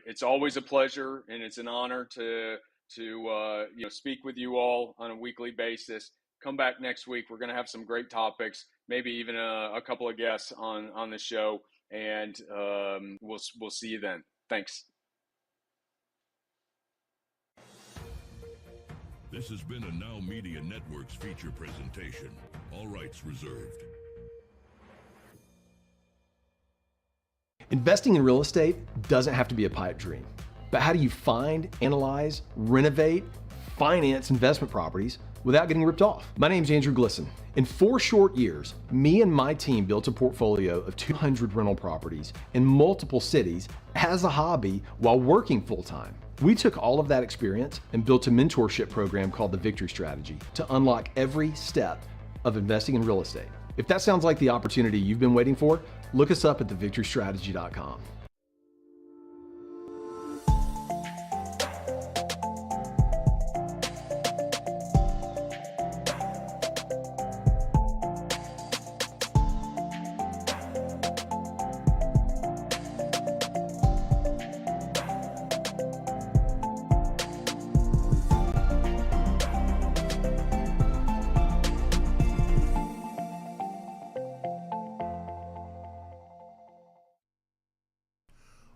It's always a pleasure and it's an honor to speak with you all on a weekly basis. Come back next week. We're going to have some great topics, maybe even a couple of guests on the show, and we'll see you then. Thanks. This has been a NowMedia Networks feature presentation. All rights reserved. Investing in real estate doesn't have to be a pipe dream. But how do you find, analyze, renovate, finance investment properties without getting ripped off? My name's Andrew Glisson. In 4 short years, me and my team built a portfolio of 200 rental properties in multiple cities as a hobby while working full-time. We took all of that experience and built a mentorship program called the Victory Strategy to unlock every step of investing in real estate. If that sounds like the opportunity you've been waiting for, look us up at thevictorystrategy.com.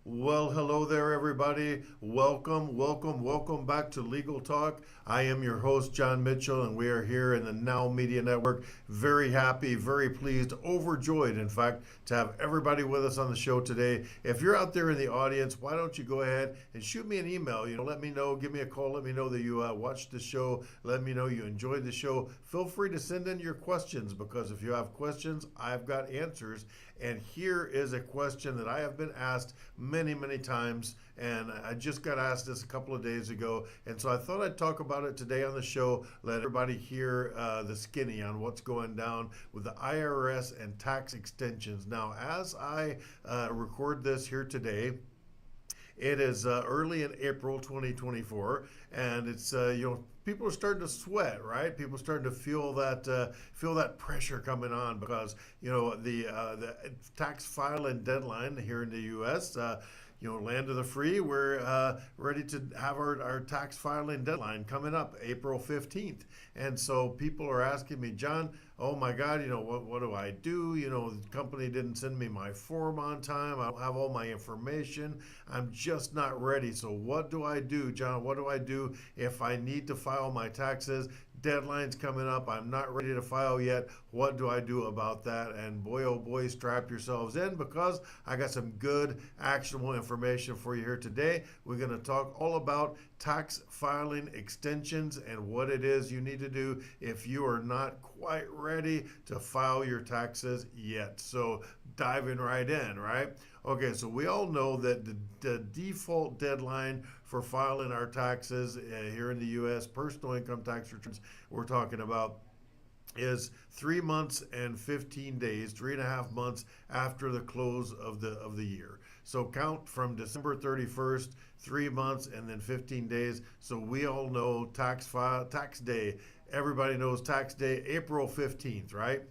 Well, hello there, everybody. Welcome back to Legal Talk. I am your host, John Mitchell, and we are here in the NowMedia Network. Very happy, very pleased, overjoyed, in fact, to have everybody with us on the show today. If you're out there in the audience, why don't you go ahead and shoot me an email? Let me know, give me a call, let me know that you watched the show, let me know you enjoyed the show. Feel free to send in your questions, because if you have questions, I've got answers. And here is a question that I have been asked many times, and I just got asked this a couple of days ago, and so I thought I'd talk about it today on the show, let everybody hear the skinny on what's going down with the IRS and tax extensions. Now, as I record this here today, it is early in April 2024, and it's people are starting to sweat, right? People are starting to feel that pressure coming on, because the tax filing deadline here in the U.S. Land of the free, we're ready to have our tax filing deadline coming up April 15th. And so people are asking me, John, oh my God, what do I do? The company didn't send me my form on time. I don't have all my information. I'm just not ready. So what do I do, John? What do I do if I need to file my taxes? Deadline's coming up. I'm not ready to file yet. What do I do about that? And boy, oh boy, strap yourselves in, because I got some good, actionable information for you here today. We're going to talk all about tax filing extensions and what it is you need to do if you are not quite ready to file your taxes yet. So diving right in, right? Okay, so we all know that the default deadline for filing our taxes here in the U.S., personal income tax returns we're talking about, is 3 months and 15 days, 3.5 months after the close of the year. So count from December 31st, 3 months, and then 15 days. So we all know tax day. Everybody knows tax day, April 15th, right?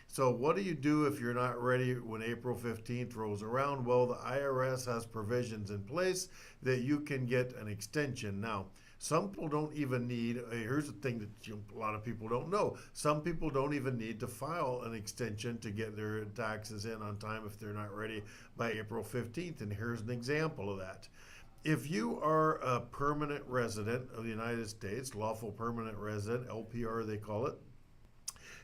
So what do you do if you're not ready when April 15th rolls around? Well, the IRS has provisions in place that you can get an extension. Now, some people don't even need, here's the thing that a lot of people don't know. Some people don't even need to file an extension to get their taxes in on time if they're not ready by April 15th. And here's an example of that. If you are a permanent resident of the United States, lawful permanent resident, LPR they call it,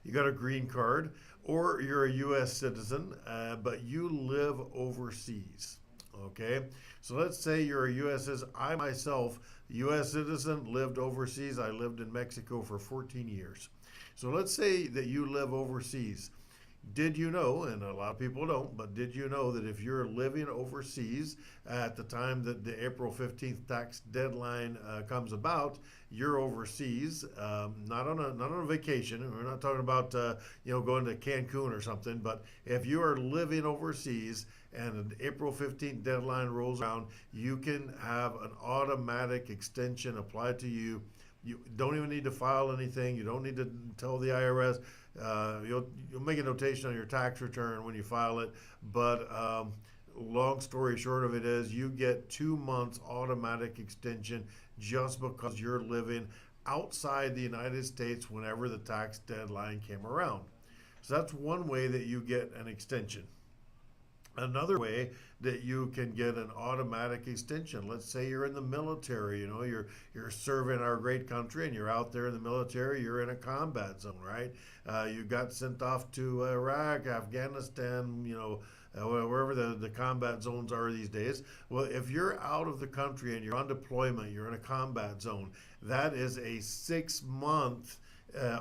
you got a green card, or you're a U.S. citizen, but you live overseas, okay? So let's say you're a U.S. citizen. I myself, U.S. citizen, lived overseas. I lived in Mexico for 14 years. So let's say that you live overseas. Did you know, and a lot of people don't, but did you know that if you're living overseas at the time that the April 15th tax deadline comes about, you're overseas, not on a vacation. We're not talking about going to Cancun or something, but if you are living overseas and an April 15th deadline rolls around, you can have an automatic extension applied to you. You don't even need to file anything. You don't need to tell the IRS. You'll make a notation on your tax return when you file it, but long story short of it is you get 2 months automatic extension just because you're living outside the United States whenever the tax deadline came around. So that's one way that you get an extension. Another way that you can get an automatic extension. Let's say you're in the military, you're serving our great country and you're out there in the military, you're in a combat zone, right? You got sent off to Iraq, Afghanistan, wherever the combat zones are these days. Well, if you're out of the country and you're on deployment, you're in a combat zone, that is a 6-month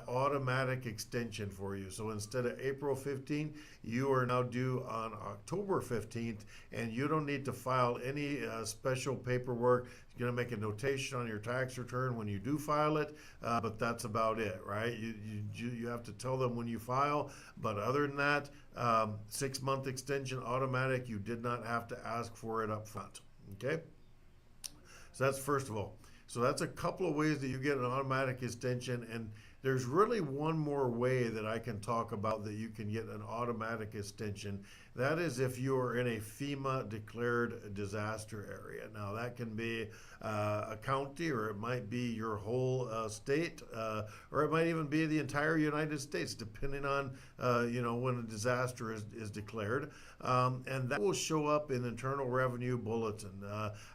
automatic extension for you. So instead of April 15th, you are now due on October 15th, and you don't need to file any special paperwork. You're going to make a notation on your tax return when you do file it, but that's about it, right? You have to tell them when you file, but other than that, 6-month extension automatic. You did not have to ask for it up front. Okay, so that's first of all. So that's a couple of ways that you get an automatic extension, and there's really one more way that I can talk about that you can get an automatic extension. That is if you are in a FEMA declared disaster area. Now that can be a county, or it might be your whole state, or it might even be the entire United States, depending on when a disaster is declared. And that will show up in Internal Revenue Bulletin.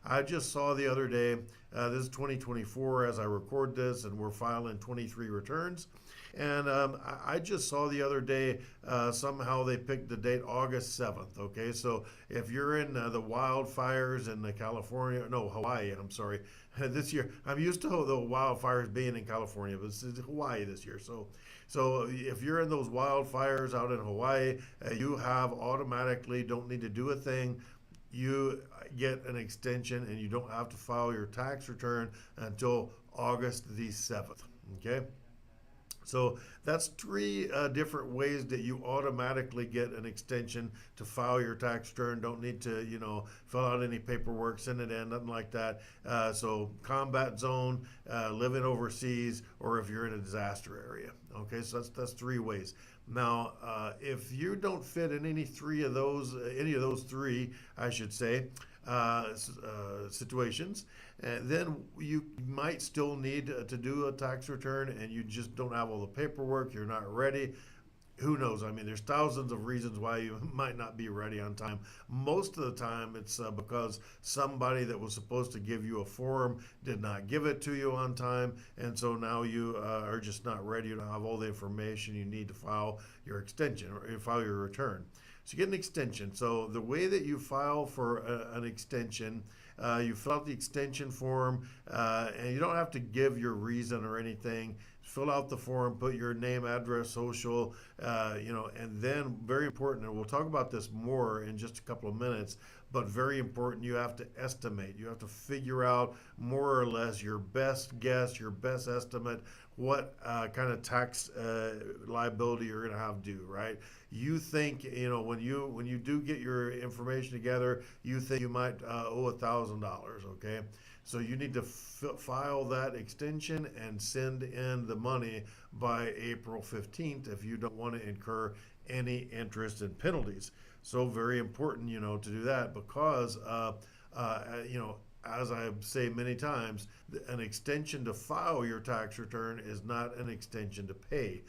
I just saw the other day, this is 2024 as I record this, and we're filing 23 returns. And I just saw the other day, somehow they picked the date August 7th. Okay, so if you're in the wildfires in Hawaii, I'm sorry, this year, I'm used to the wildfires being in California, but it's Hawaii this year. So if you're in those wildfires out in Hawaii, you have automatically don't need to do a thing. You get an extension, and you don't have to file your tax return until August the 7th. Okay. So that's 3 different ways that you automatically get an extension to file your tax return. Don't need to, fill out any paperwork, send it in, nothing like that. So combat zone, living overseas, or if you're in a disaster area. Okay, so that's 3 ways. Now, if you don't fit in any of those 3, I should say, situations, and then you might still need to do a tax return, and you just don't have all the paperwork, you're not ready. Who knows? I mean, there's thousands of reasons why you might not be ready on time. Most of the time, it's because somebody that was supposed to give you a form did not give it to you on time, and so now you are just not ready. You don't have all the information you need to file your extension or file your return. So you get an extension. So the way that you file for an extension, you fill out the extension form, and you don't have to give your reason or anything. Fill out the form, put your name, address, social, and then very important, and we'll talk about this more in just a couple of minutes, but very important, you have to estimate. You have to figure out more or less your best guess, your best estimate, what kind of tax liability you're going to have due, right? You think, when you do get your information together, you think you might owe $1,000, okay? So you need to file that extension and send in the money by April 15th if you don't want to incur any interest and penalties. So very important, to do that because, as I say many times, an extension to file your tax return is not an extension to pay.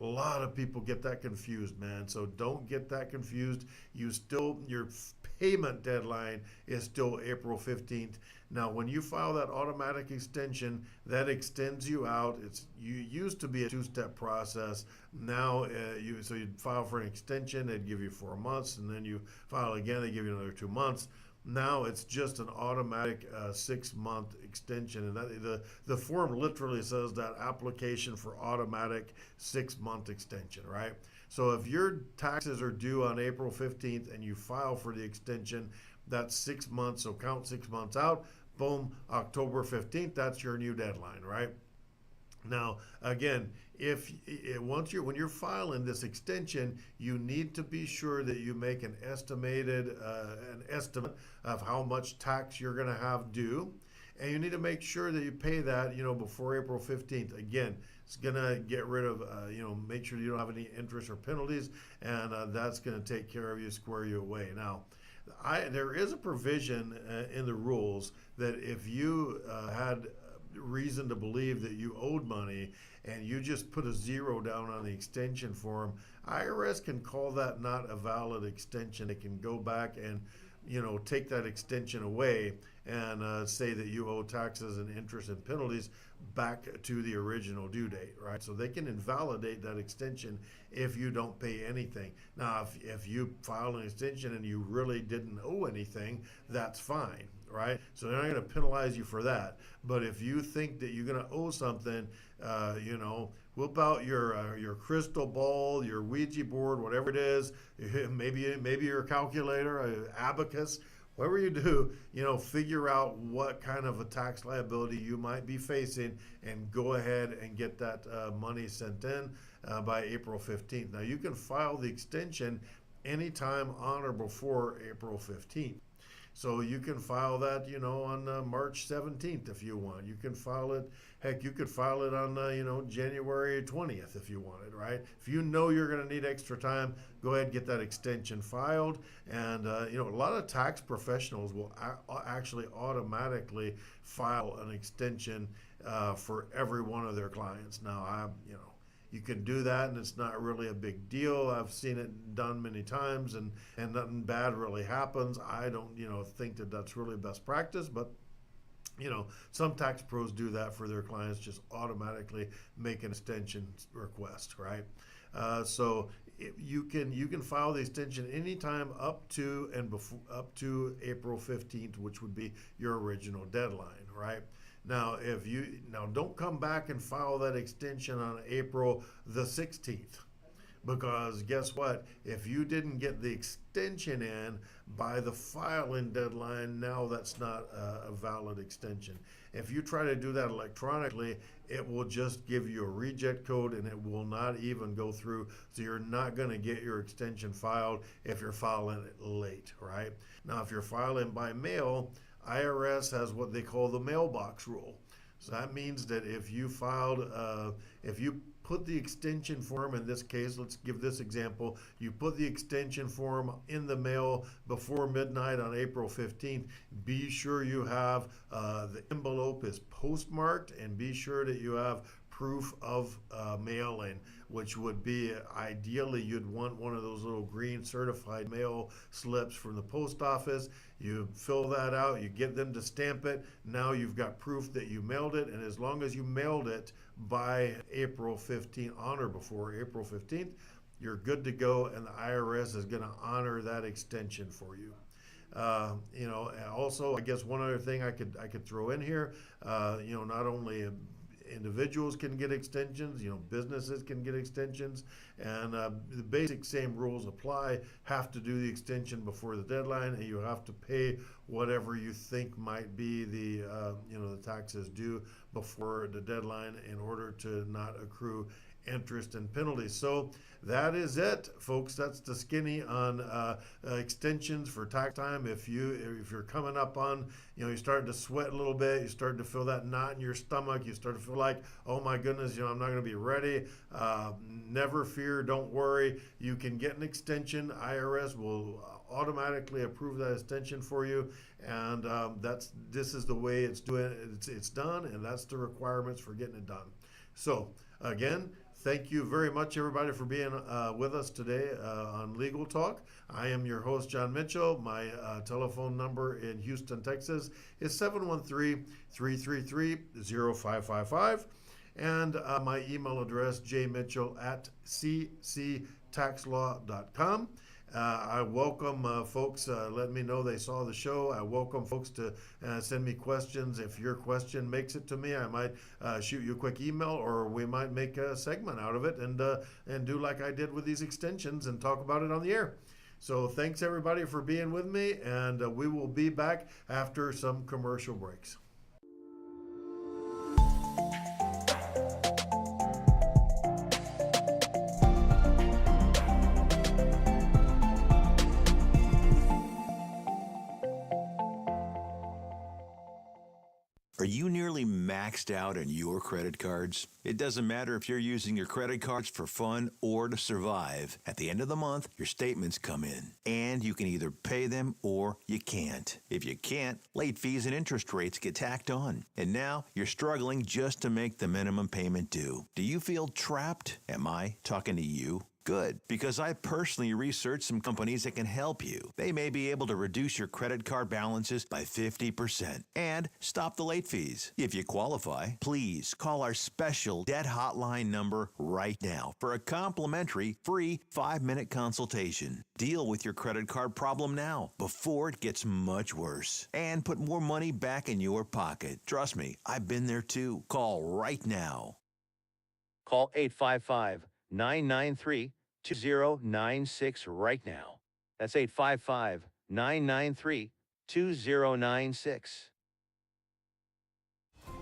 A lot of people get that confused, man. So don't get that confused. Your payment deadline is still April 15th. Now, when you file that automatic extension, that extends you out. You used to be a 2-step process. Now, you'd file for an extension, they'd give you 4 months, and then you file again, they give you another 2 months. Now it's just an automatic 6-month extension, and the form literally says that application for automatic 6-month extension, right? So if your taxes are due on April 15th and you file for the extension, that's 6 months, so count 6 months out, boom, October 15th, that's your new deadline, right? Now, again, when you're filing this extension, you need to be sure that you make an estimate of how much tax you're going to have due, and you need to make sure that you pay that, before April 15th. Again, it's going to get rid of, make sure you don't have any interest or penalties, and that's going to take care of you, square you away. Now, there is a provision in the rules that if you had reason to believe that you owed money and you just put a zero down on the extension form, IRS can call that not a valid extension. It can go back and take that extension away and say that you owe taxes and interest and penalties back to the original due date, right? So they can invalidate that extension if you don't pay anything. Now, if you file an extension and you really didn't owe anything, that's fine, right? So they're not going to penalize you for that. But if you think that you're going to owe something, whip out your crystal ball, your Ouija board, whatever it is, maybe your calculator, abacus, whatever you do, figure out what kind of a tax liability you might be facing and go ahead and get that money sent in by April 15th. Now, you can file the extension anytime on or before April 15th. So you can file that, on March 17th if you want. You can file it, heck, you could file it on, January 20th if you wanted, right? If you know you're going to need extra time, go ahead and get that extension filed. And, a lot of tax professionals will actually automatically file an extension for every one of their clients. Now, you can do that, and it's not really a big deal. I've seen it done many times, and nothing bad really happens. I don't, think that that's really best practice, but some tax pros do that for their clients, just automatically make an extension request, right? So you can file the extension anytime up to April 15th, which would be your original deadline, right? Now, don't come back and file that extension on April the 16th, because guess what? If you didn't get the extension in by the filing deadline, now that's not a valid extension. If you try to do that electronically, it will just give you a reject code and it will not even go through. So you're not going to get your extension filed if you're filing it late, right? Now, if you're filing by mail, IRS has what they call the mailbox rule. So that means that if you put the extension form, in this case, let's give this example, you put the extension form in the mail before midnight on April 15th, be sure you have the envelope is postmarked, and be sure that you have proof of mailing, which would be ideally you'd want one of those little green certified mail slips from the post office. You fill that out, you get them to stamp it. Now you've got proof that you mailed it, and as long as you mailed it by April 15th, on or before April 15th, you're good to go, and the IRS is going to honor that extension for you. Also, I guess one other thing I could throw in here, not only individuals can get extensions, businesses can get extensions, and the basic same rules apply. Have to do the extension before the deadline, and you have to pay whatever you think might be the taxes due before the deadline in order to not accrue interest and penalties. So that is it, folks. That's the skinny on extensions for tax time. If you're coming up on, you're starting to sweat a little bit, you're starting to feel that knot in your stomach, you start to feel like, oh my goodness, I'm not going to be ready. Never fear, don't worry. You can get an extension. IRS will automatically approve that extension for you, and this is the way it's done, and that's the requirements for getting it done. So again, thank you very much, everybody, for being with us today on Legal Talk. I am your host, John Mitchell. My telephone number in Houston, Texas is 713-333-0555. And my email address, jmitchell@cctaxlaw.com. I welcome folks let me know they saw the show. I welcome folks to send me questions. If your question makes it to me, I might shoot you a quick email, or we might make a segment out of it and do like I did with these extensions and talk about it on the air. So thanks, everybody, for being with me, and we will be back after some commercial breaks. Are you nearly maxed out on your credit cards? It doesn't matter if you're using your credit cards for fun or to survive. At the end of the month, your statements come in, and you can either pay them or you can't. If you can't, late fees and interest rates get tacked on. And now you're struggling just to make the minimum payment due. Do you feel trapped? Am I talking to you? Good, because I personally researched some companies that can help you. They may be able to reduce your credit card balances by 50% and stop the late fees. If you qualify, please call our special debt hotline number right now for a complimentary free 5-minute consultation. Deal with your credit card problem now before it gets much worse and put more money back in your pocket. Trust me, I've been there too. Call right now. Call 855-993-2096 right now. That's 855-993-2096.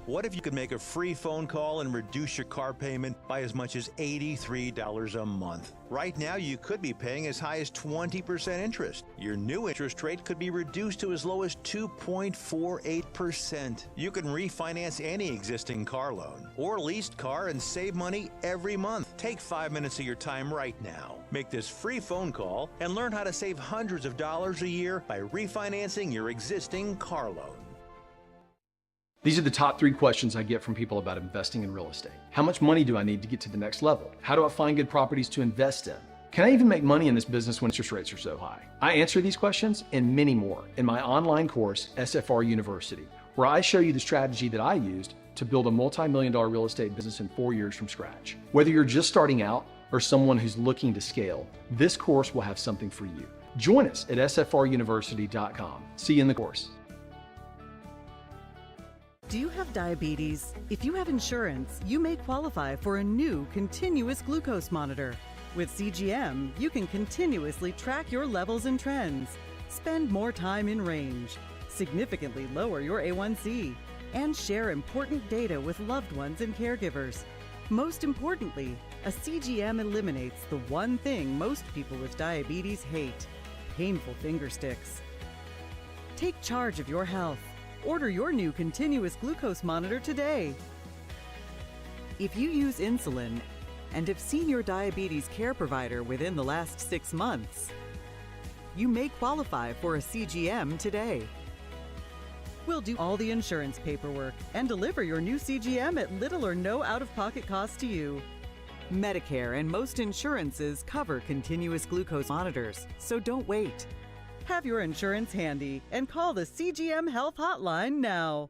What if you could make a free phone call and reduce your car payment by as much as $83 a month? Right now, you could be paying as high as 20% interest. Your new interest rate could be reduced to as low as 2.48%. You can refinance any existing car loan or leased car and save money every month. Take 5 minutes of your time right now. Make this free phone call and learn how to save hundreds of dollars a year by refinancing your existing car loan. These are the top 3 questions I get from people about investing in real estate. How much money do I need to get to the next level? How do I find good properties to invest in? Can I even make money in this business when interest rates are so high? I answer these questions and many more in my online course, SFR University, where I show you the strategy that I used to build a multi-million-dollar real estate business in 4 years from scratch. Whether you're just starting out or someone who's looking to scale, this course will have something for you. Join us at sfruniversity.com. See you in the course. Do you have diabetes? If you have insurance, you may qualify for a new continuous glucose monitor. With CGM, you can continuously track your levels and trends, spend more time in range, significantly lower your A1C, and share important data with loved ones and caregivers. Most importantly, a CGM eliminates the one thing most people with diabetes hate: painful finger sticks. Take charge of your health. Order your new continuous glucose monitor today. If you use insulin and have seen your diabetes care provider within the last 6 months, you may qualify for a CGM today. We'll do all the insurance paperwork and deliver your new CGM at little or no out-of-pocket cost to you. Medicare and most insurances cover continuous glucose monitors, so don't wait. Have your insurance handy and call the CGM Health Hotline now.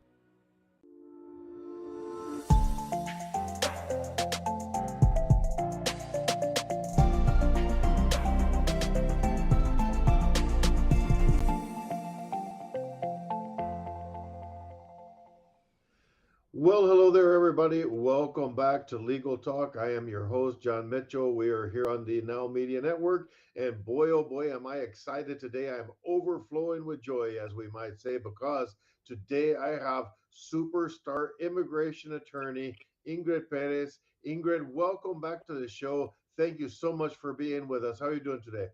Well, hello there, everybody. Welcome back to Legal Talk. I am your host, John Mitchell. We are here on the Now Media Network. And boy, oh boy, am I excited today. I'm overflowing with joy, as we might say, because today I have superstar immigration attorney Ingrid Perez. Ingrid, welcome back to the show. Thank you so much for being with us. How are you doing today?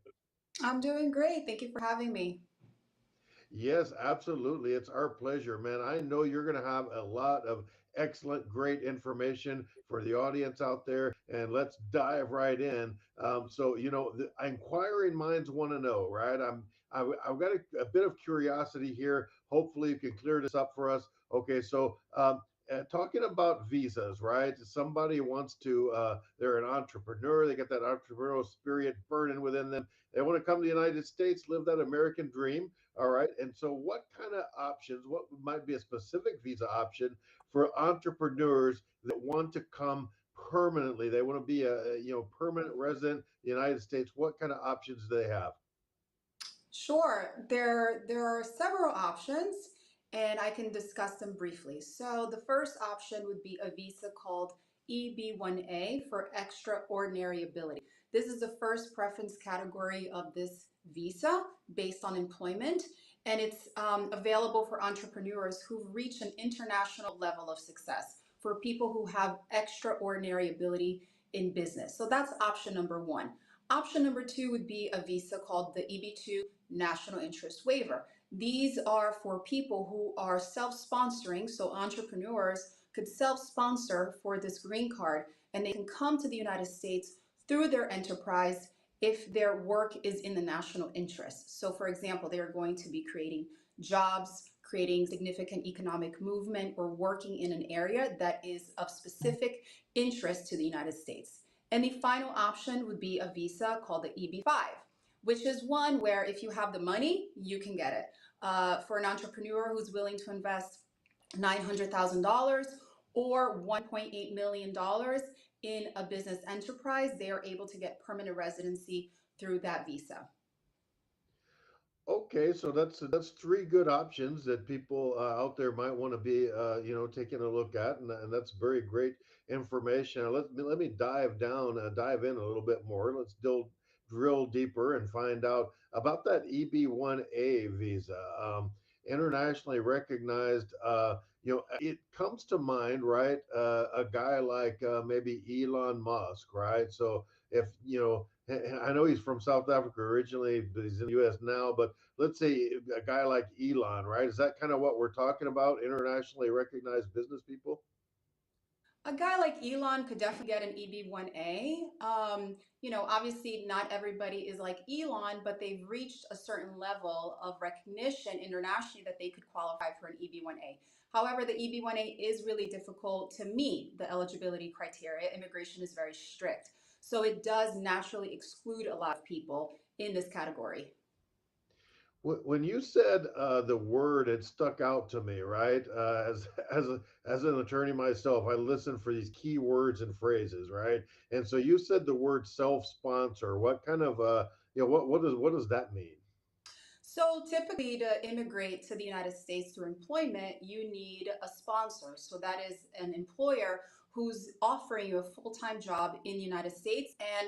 I'm doing great. Thank you for having me. Yes, absolutely. It's our pleasure, man. I know you're going to have a lot of excellent, great information for the audience out there. And let's dive right in. The inquiring minds want to know, right? I've got a bit of curiosity here. Hopefully, you can clear this up for us. Okay, talking about visas, right? Somebody wants to, they're an entrepreneur, they get that entrepreneurial spirit burning within them. They want to come to the United States, live that American dream. All right. And so, what kind of options, what might be a specific visa option for entrepreneurs that want to come permanently? They want to be a permanent resident in the United States. What kind of options do they have? Sure, there are several options, and I can discuss them briefly. So the first option would be a visa called EB1A for extraordinary ability. This is the first preference category of this visa based on employment, and it's available for entrepreneurs who've reached an international level of success, for people who have extraordinary ability in business. So that's option number one. Option number two would be a visa called the EB2 National Interest Waiver. These are for people who are self sponsoring, so entrepreneurs could self sponsor for this green card and they can come to the United States through their enterprise if their work is in the national interest. So, for example, they are going to be creating jobs, creating significant economic movement, or working in an area that is of specific interest to the United States. And the final option would be a visa called the EB-5, which is one where if you have the money, you can get it. For an entrepreneur who's willing to invest $900,000 or $1.8 million in a business enterprise, they are able to get permanent residency through that visa. Okay, so that's three good options that people out there might want to be taking a look at, and that's very great information. Now, let me dive in a little bit more. Let's drill deeper and find out about that EB-1A visa, internationally recognized. It comes to mind, right? A guy like maybe Elon Musk, right? So if I know he's from South Africa originally, but he's in the U.S. now. But let's say a guy like Elon, right? Is that kind of what we're talking about? Internationally recognized business people? A guy like Elon could definitely get an EB-1A. Obviously, not everybody is like Elon, but they've reached a certain level of recognition internationally that they could qualify for an EB-1A. However, the EB-1A is really difficult to meet the eligibility criteria. Immigration is very strict. So it does naturally exclude a lot of people in this category. When you said the word, it stuck out to me, right? As an attorney myself, I listen for these key words and phrases, right? And so you said the word self-sponsor. What kind of what does that mean? So typically, to immigrate to the United States through employment, you need a sponsor. So that is an employer who's offering you a full-time job in the United States and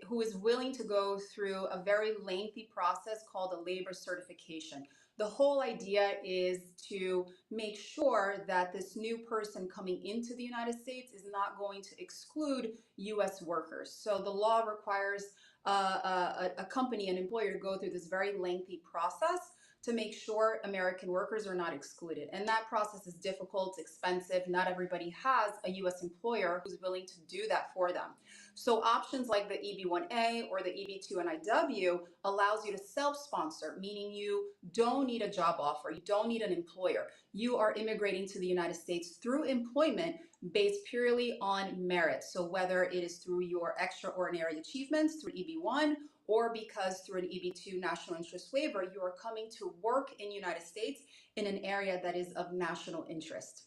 who is willing to go through a very lengthy process called a labor certification. The whole idea is to make sure that this new person coming into the United States is not going to exclude US workers. So the law requires a company, an employer, to go through this very lengthy process to make sure American workers are not excluded. And that process is difficult, expensive. Not everybody has a US employer who's willing to do that for them. So options like the EB-1A or the EB-2 NIW allows you to self-sponsor, meaning you don't need a job offer, you don't need an employer. You are immigrating to the United States through employment based purely on merit. So whether it is through your extraordinary achievements through EB-1 or because through an EB-2 national interest waiver, you are coming to work in the United States in an area that is of national interest.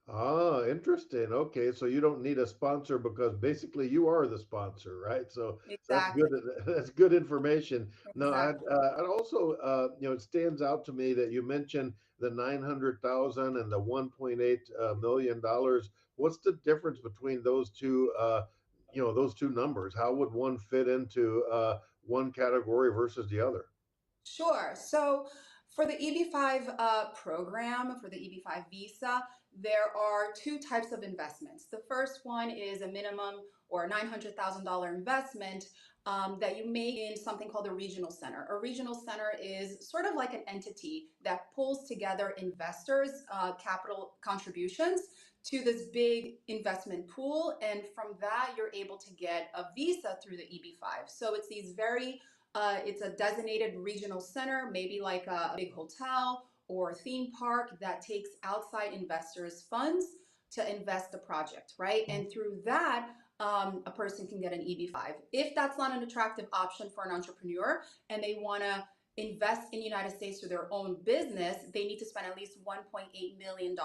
Ah, interesting. Okay, so you don't need a sponsor because basically you are the sponsor, right? So that's good. Exactly. That's good information. Now, Exactly. I'd also, it stands out to me that you mentioned the 900,000 and the 1.8 million dollars. What's the difference between those two? Those two numbers. How would one fit into one category versus the other? Sure. So for the EB-5 program, for the EB-5 visa, there are two types of investments. The first one is a minimum or $900,000 investment that you make in something called a regional center. A regional center is sort of like an entity that pulls together investors' capital contributions to this big investment pool. And from that, you're able to get a visa through the EB-5. So it's a designated regional center, maybe like a big hotel or theme park that takes outside investors' funds to invest the project, right? And through that, a person can get an EB-5. If that's not an attractive option for an entrepreneur and they want to invest in the United States through their own business, they need to spend at least $1.8 million.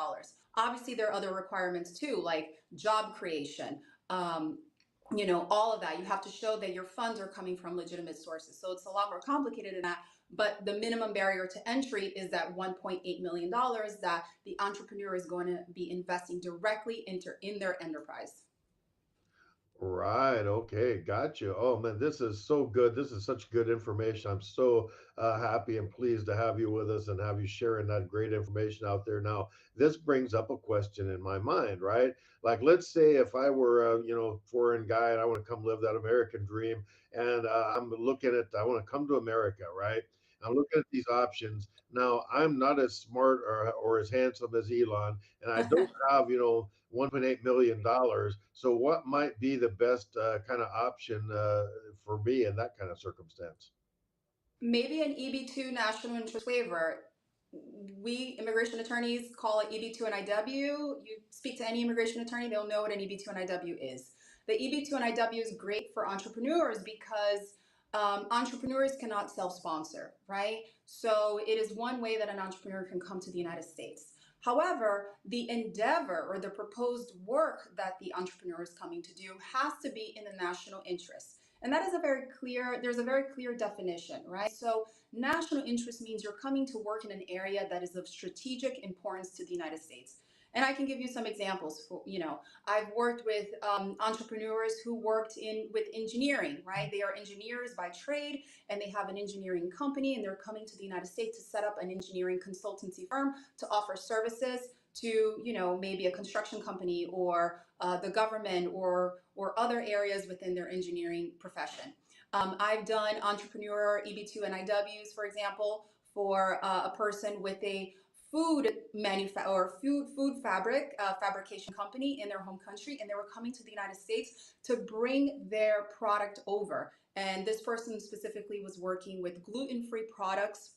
Obviously, there are other requirements too, like job creation, all of that. You have to show that your funds are coming from legitimate sources. So it's a lot more complicated than that. But the minimum barrier to entry is that $1.8 million that the entrepreneur is going to be investing directly in their enterprise. Right. Okay. Gotcha. Oh man, this is so good. This is such good information. I'm so happy and pleased to have you with us and have you sharing that great information out there. Now, this brings up a question in my mind, right? Like, let's say if I were a foreign guy and I want to come live that American dream, and I'm looking at I want to come to America, right? I'm looking at these options. Now, I'm not as smart or as handsome as Elon, and I don't have, $1.8 million. So what might be the best kind of option for me in that kind of circumstance? Maybe an EB2 national interest waiver. We immigration attorneys call it EB2 and IW. You speak to any immigration attorney, they'll know what an EB2 and IW is. The EB2 and IW is great for entrepreneurs because entrepreneurs cannot self-sponsor, right? So it is one way that an entrepreneur can come to the United States. However, the endeavor or the proposed work that the entrepreneur is coming to do has to be in the national interest. And that is there's a very clear definition, right? So national interest means you're coming to work in an area that is of strategic importance to the United States. And I can give you some examples. I've worked with entrepreneurs who worked with engineering, right? They are engineers by trade, and they have an engineering company, and they're coming to the United States to set up an engineering consultancy firm to offer services to, maybe a construction company or the government or other areas within their engineering profession. I've done entrepreneur EB2 and IWs, for example, for a person with a food fabrication company in their home country, and they were coming to the United States to bring their product over. And this person specifically was working with gluten-free products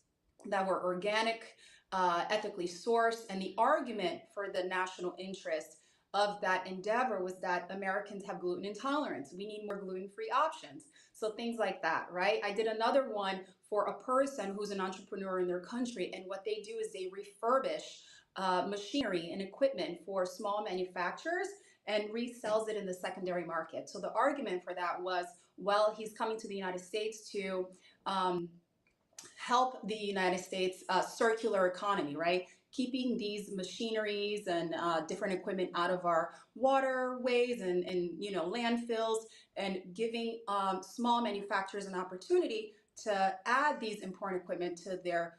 that were organic, ethically sourced, and the argument for the national interest of that endeavor was that Americans have gluten intolerance. We need more gluten-free options. So things like that, right? I did another one for a person who's an entrepreneur in their country, and what they do is they refurbish machinery and equipment for small manufacturers and resells it in the secondary market. So the argument for that was, well, he's coming to the United States to help the United States circular economy, right? Keeping these machineries and different equipment out of our waterways and landfills, and giving small manufacturers an opportunity to add these important equipment to their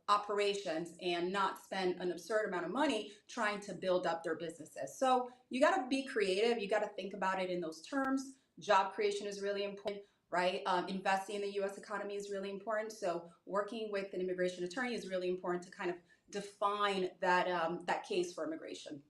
operations and not spend an absurd amount of money trying to build up their businesses. So you got to be creative. You got to think about it in those terms. Job creation is really important, right? Investing in the U.S. economy is really important. So working with an immigration attorney is really important to kind of define that case for immigration.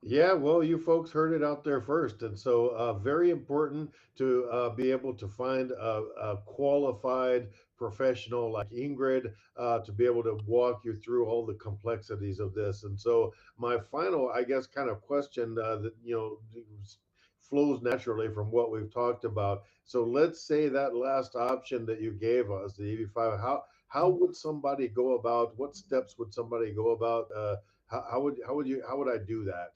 Yeah, well, you folks heard it out there first. And so, very important to be able to find a qualified professional like Ingrid to be able to walk you through all the complexities of this. And so, my final, I guess, kind of question that, flows naturally from what we've talked about. So, let's say that last option that you gave us, the EB5, how would somebody go about, what steps would somebody go about? How would I do that?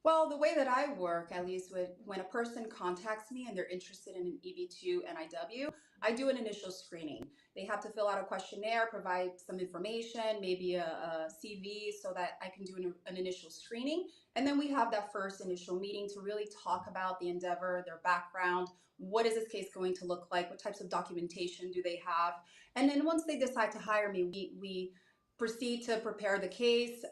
Well, the way that I work, at least when a person contacts me and they're interested in an EB2 NIW, I do an initial screening. They have to fill out a questionnaire, provide some information, maybe a CV, so that I can do an initial screening. And then we have that first initial meeting to really talk about the endeavor, their background, what is this case going to look like, what types of documentation do they have. And then once they decide to hire me, we proceed to prepare the case.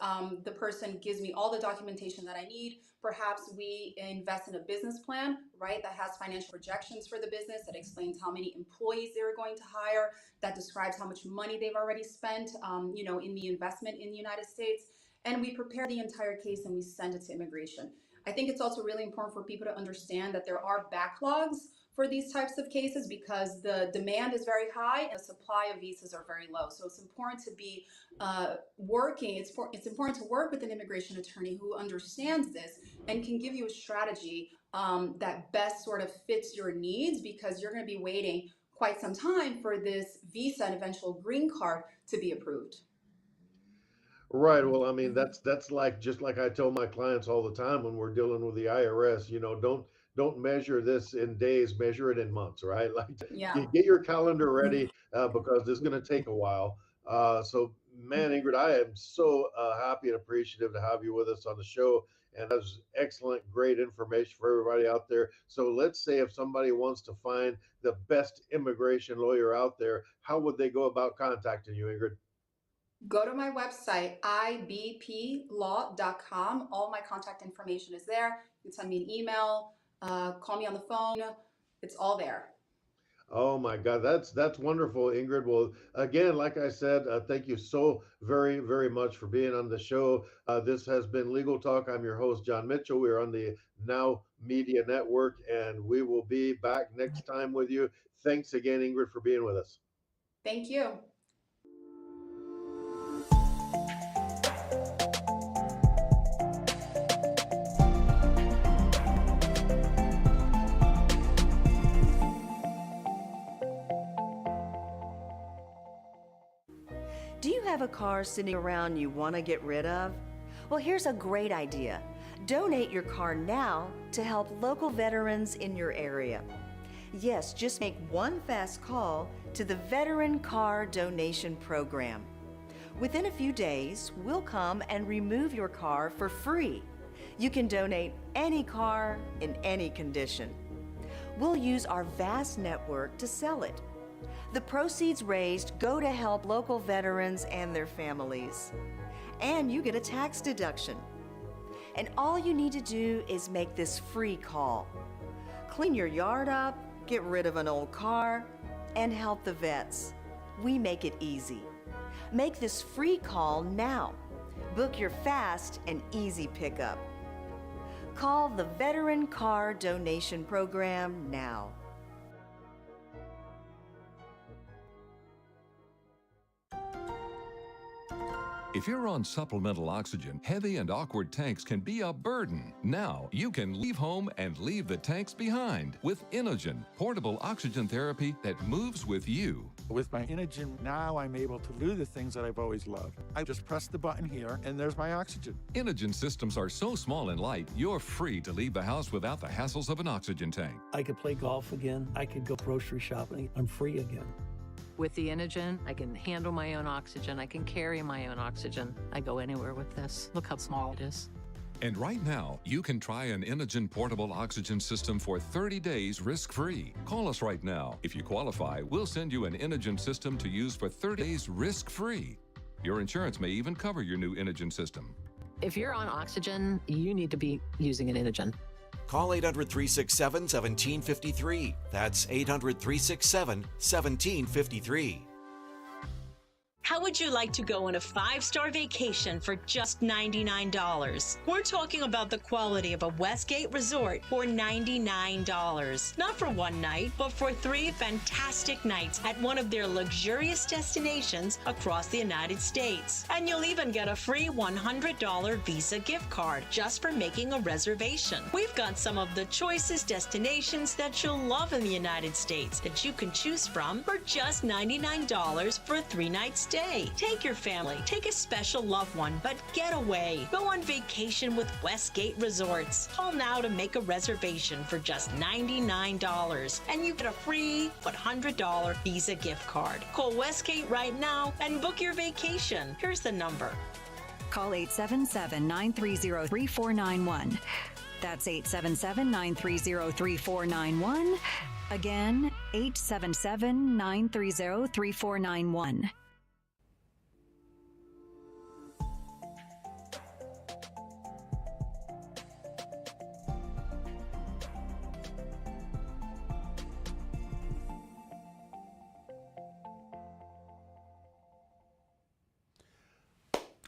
The person gives me all the documentation that I need. Perhaps we invest in a business plan, right, that has financial projections for the business, that explains how many employees they're going to hire, that describes how much money they've already spent, in the investment in the United States. And we prepare the entire case and we send it to immigration. I think it's also really important for people to understand that there are backlogs for these types of cases because the demand is very high and the supply of visas are very low. So it's important to be working. It's important to work with an immigration attorney who understands this and can give you a strategy that best sort of fits your needs, because you're going to be waiting quite some time for this visa and eventual green card to be approved. Right. Well, I mean, that's like just like I tell my clients all the time when we're dealing with the IRS, don't measure this in days, measure it in months, right? Like Yeah. get your calendar ready because this is going to take a while. So, man, Ingrid, I am so happy and appreciative to have you with us on the show. And that's excellent, great information for everybody out there. So let's say if somebody wants to find the best immigration lawyer out there, how would they go about contacting you, Ingrid? Go to my website, ibplaw.com. All my contact information is there. You can send me an email, call me on the phone. It's all there. Oh my God, that's wonderful, Ingrid. Well, again, like I said, thank you so very, very much for being on the show. This has been Legal Talk. I'm your host, John Mitchell. We are on the Now Media Network, and we will be back next time with you. Thanks again, Ingrid, for being with us. Thank you. Do you have a car sitting around you want to get rid of? Well, here's a great idea. Donate your car now to help local veterans in your area. Yes, just make one fast call to the Veteran Car Donation Program. Within a few days, we'll come and remove your car for free. You can donate any car in any condition. We'll use our vast network to sell it. The proceeds raised go to help local veterans and their families. And you get a tax deduction. And all you need to do is make this free call. Clean your yard up, get rid of an old car, and help the vets. We make it easy. Make this free call now. Book your fast and easy pickup. Call the Veteran Car Donation Program now. If you're on supplemental oxygen, heavy and awkward tanks can be a burden. Now you can leave home and leave the tanks behind with Inogen, portable oxygen therapy that moves with you. With my Inogen, now I'm able to do the things that I've always loved. I just press the button here, and there's my oxygen. Inogen systems are so small and light, you're free to leave the house without the hassles of an oxygen tank. I could play golf again. I could go grocery shopping. I'm free again. With the Inogen, I can handle my own oxygen. I can carry my own oxygen. I go anywhere with this. Look how small it is. And right now, you can try an Inogen portable oxygen system for 30 days risk-free. Call us right now. If you qualify, we'll send you an Inogen system to use for 30 days risk-free. Your insurance may even cover your new Inogen system. If you're on oxygen, you need to be using an Inogen. Call 800-367-1753. That's 800-367-1753. How would you like to go on a 5-star vacation for just $99? We're talking about the quality of a Westgate resort for $99. Not for one night, but for 3 fantastic nights at one of their luxurious destinations across the United States. And you'll even get a free $100 Visa gift card just for making a reservation. We've got some of the choicest destinations that you'll love in the United States that you can choose from for just $99 for a 3-night stay. Take your family, take a special loved one, but get away. Go on vacation with Westgate Resorts. Call now to make a reservation for just $99, and you get a free $100 Visa gift card. Call Westgate right now and book your vacation. Here's the number. Call 877-930-3491. That's 877-930-3491. Again, 877-930-3491.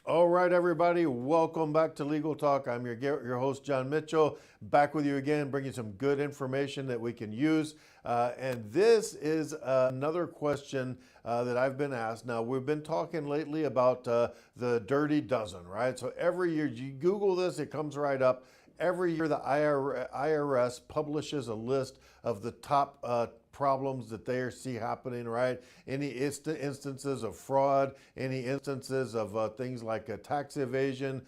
All right, everybody, welcome back to Legal Talk. I'm your host, John Mitchell, back with you again, bringing some good information that we can use. And this is another question that I've been asked. Now, we've been talking lately about the Dirty Dozen, right? So every year, you Google this, it comes right up. Every year, the IRS publishes a list of the top problems that they see happening, right? Any instances of fraud, any instances of things like tax evasion,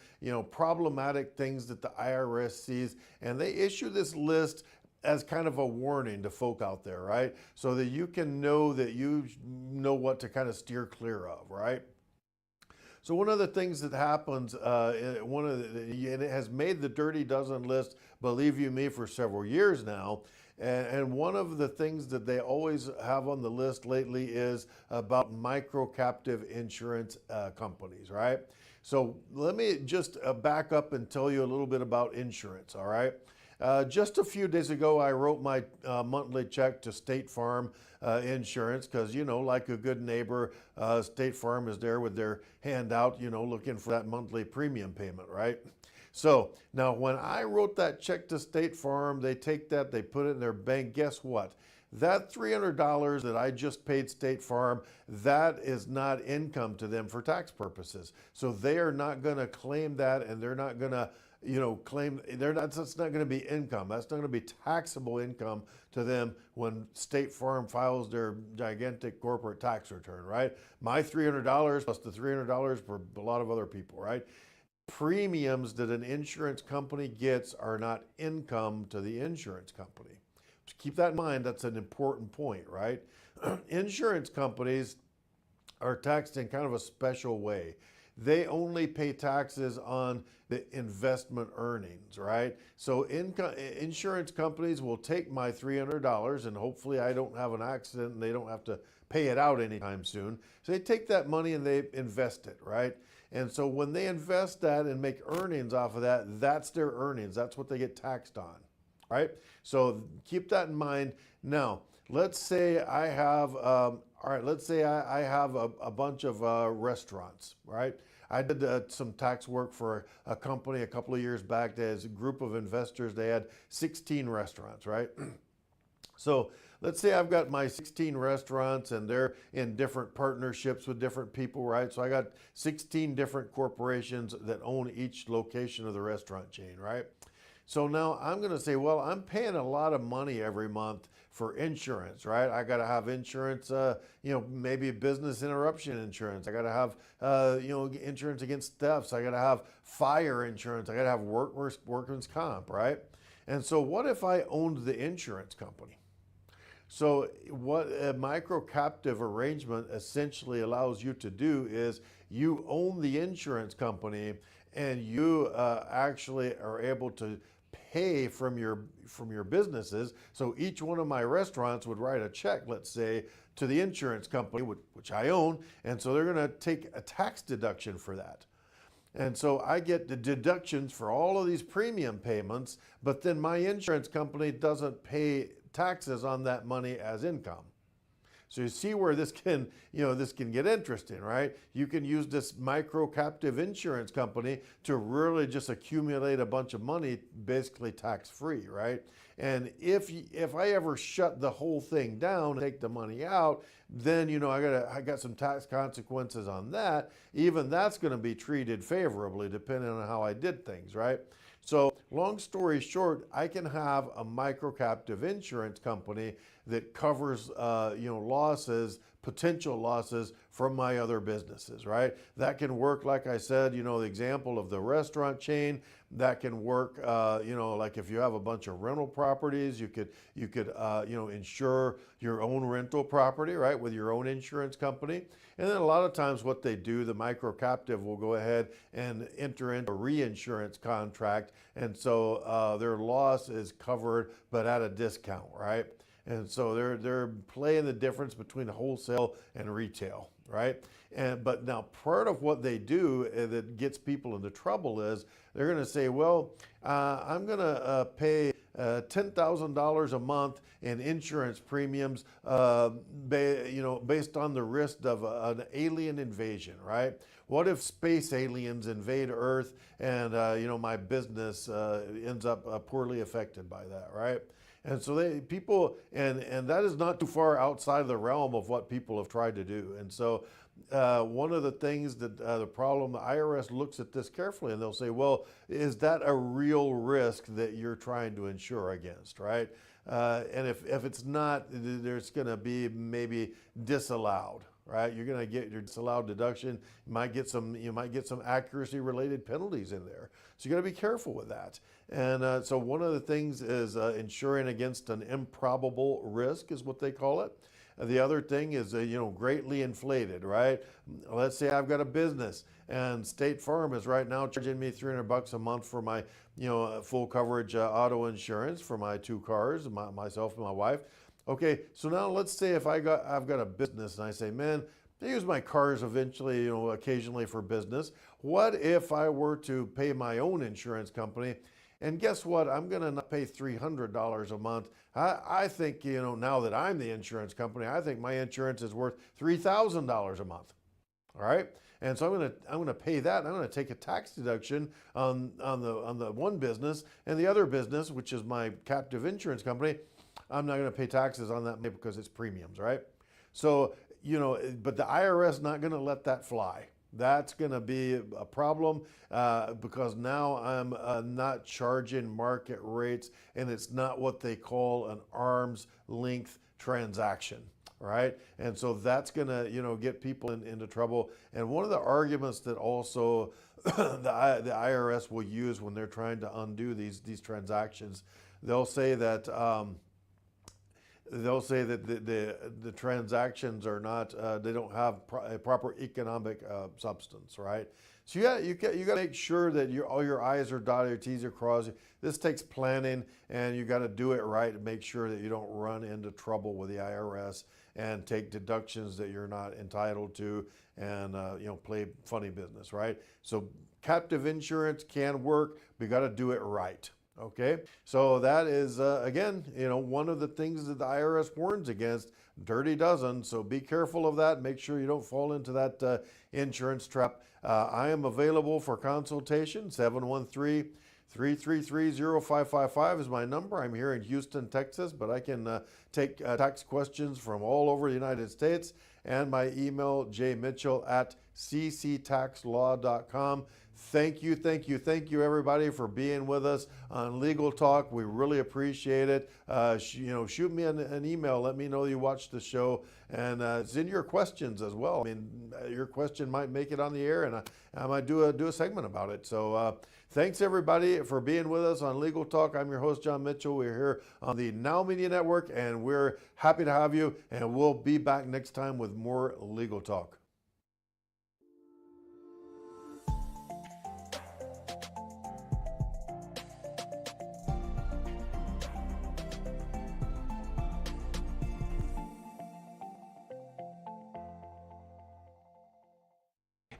problematic things that the IRS sees. And they issue this list as kind of a warning to folk out there, right? So that you can know that you know what to kind of steer clear of, right? So one of the things that happens, and it has made the Dirty Dozen list, believe you me, for several years now. And one of the things that they always have on the list lately is about micro-captive insurance companies, right? So let me just back up and tell you a little bit about insurance, all right? Just a few days ago, I wrote my monthly check to State Farm Insurance because, like a good neighbor, State Farm is there with their hand out, looking for that monthly premium payment, right? So now when I wrote that check to State Farm, they take that, they put it in their bank. Guess what? That $300 that I just paid State Farm, that is not income to them for tax purposes. So they are not going to claim that, and they're not going to claim, that's not going to be income. That's not going to be taxable income to them when State Farm files their gigantic corporate tax return, right? My $300 plus the $300 for a lot of other people, right? Premiums that an insurance company gets are not income to the insurance company. So keep that in mind. That's an important point, right? Insurance companies are taxed in kind of a special way. They only pay taxes on the investment earnings, right? So insurance companies will take my $300 and hopefully I don't have an accident and they don't have to pay it out anytime soon. So they take that money and they invest it, right? And so when they invest that and make earnings off of that, that's their earnings. That's what they get taxed on, right? So keep that in mind. Now, let's say I have, I have a bunch of restaurants, right? I did some tax work for a company a couple of years back. There's a group of investors. They had 16 restaurants, right? So let's say I've got my 16 restaurants and they're in different partnerships with different people, right? So I got 16 different corporations that own each location of the restaurant chain, right? So now I'm going to say, well, I'm paying a lot of money every month for insurance, right? I got to have insurance, maybe business interruption insurance. I got to have, insurance against thefts. I got to have fire insurance. I got to have workman's comp, right? And so what if I owned the insurance company? So what a micro-captive arrangement essentially allows you to do is you own the insurance company and you actually are able to pay from your businesses. So each one of my restaurants would write a check, let's say, to the insurance company, which I own, and so they're going to take a tax deduction for that. And so I get the deductions for all of these premium payments, but then my insurance company doesn't pay taxes on that money as income. So you see where this can get interesting, right? You can use this micro-captive insurance company to really just accumulate a bunch of money, basically tax-free, right? And if I ever shut the whole thing down and take the money out, then I got some tax consequences on that. Even that's going to be treated favorably depending on how I did things, right? So long story short, I can have a micro-captive insurance company that covers losses, potential losses from my other businesses, right? That can work, like I said, the example of the restaurant chain. That can work, like if you have a bunch of rental properties, you could insure your own rental property, right, with your own insurance company. And then a lot of times what they do, the micro-captive will go ahead and enter into a reinsurance contract. And so their loss is covered, but at a discount, right? And so they're playing the difference between wholesale and retail, right? But now part of what they do that gets people into trouble is they're going to say, well, I'm going to pay $10,000 a month in insurance premiums, based on the risk of an alien invasion, right? What if space aliens invade Earth and my business ends up poorly affected by that, right? And so and that is not too far outside of the realm of what people have tried to do. And so one of the things that the problem, the IRS looks at this carefully and they'll say, well, is that a real risk that you're trying to insure against, right? And if it's not, there's going to be maybe disallowed, right? You're going to get your disallowed deduction. You might get some accuracy related penalties in there. So you got to be careful with that. And so one of the things is insuring against an improbable risk is what they call it. The other thing is, greatly inflated, right? Let's say I've got a business and State Farm is right now charging me $300 a month for my, full coverage auto insurance for my two cars, myself and my wife. Okay, so now let's say if I've got a business and I say, man, I use my cars eventually, occasionally for business. What if I were to pay my own insurance company And guess what? I'm going to not pay $300 a month. I think, now that I'm the insurance company, I think my insurance is worth $3,000 a month. All right. And so I'm gonna pay that. And I'm gonna take a tax deduction on the one business, and the other business, which is my captive insurance company, I'm not gonna pay taxes on that because it's premiums, right? So but the IRS not gonna let that fly. That's going to be a problem because now I'm not charging market rates, and it's not what they call an arm's length transaction, right? And so that's going to, get people into trouble. And one of the arguments that also the IRS will use when they're trying to undo these transactions, they'll say that the transactions are not, they don't have a proper economic substance, right? So you got to make sure that all your I's are dotted, your T's are crossed. This takes planning, and you got to do it right and make sure that you don't run into trouble with the IRS and take deductions that you're not entitled to, and play funny business, right? So captive insurance can work, but you got to do it right. Okay, so that is, again, one of the things that the IRS warns against, dirty dozen. So be careful of that. Make sure you don't fall into that insurance trap. I am available for consultation. 713-333-0555 is my number. I'm here in Houston, Texas, but I can take tax questions from all over the United States. And my email, jmitchell@cctaxlaw.com. Thank you, everybody, for being with us on Legal Talk. We really appreciate it. Shoot me an email. Let me know you watched the show, and send your questions as well. I mean, your question might make it on the air, and I might do a segment about it. So thanks, everybody, for being with us on Legal Talk. I'm your host, John Mitchell. We're here on the Now Media Network, and we're happy to have you, and we'll be back next time with more Legal Talk.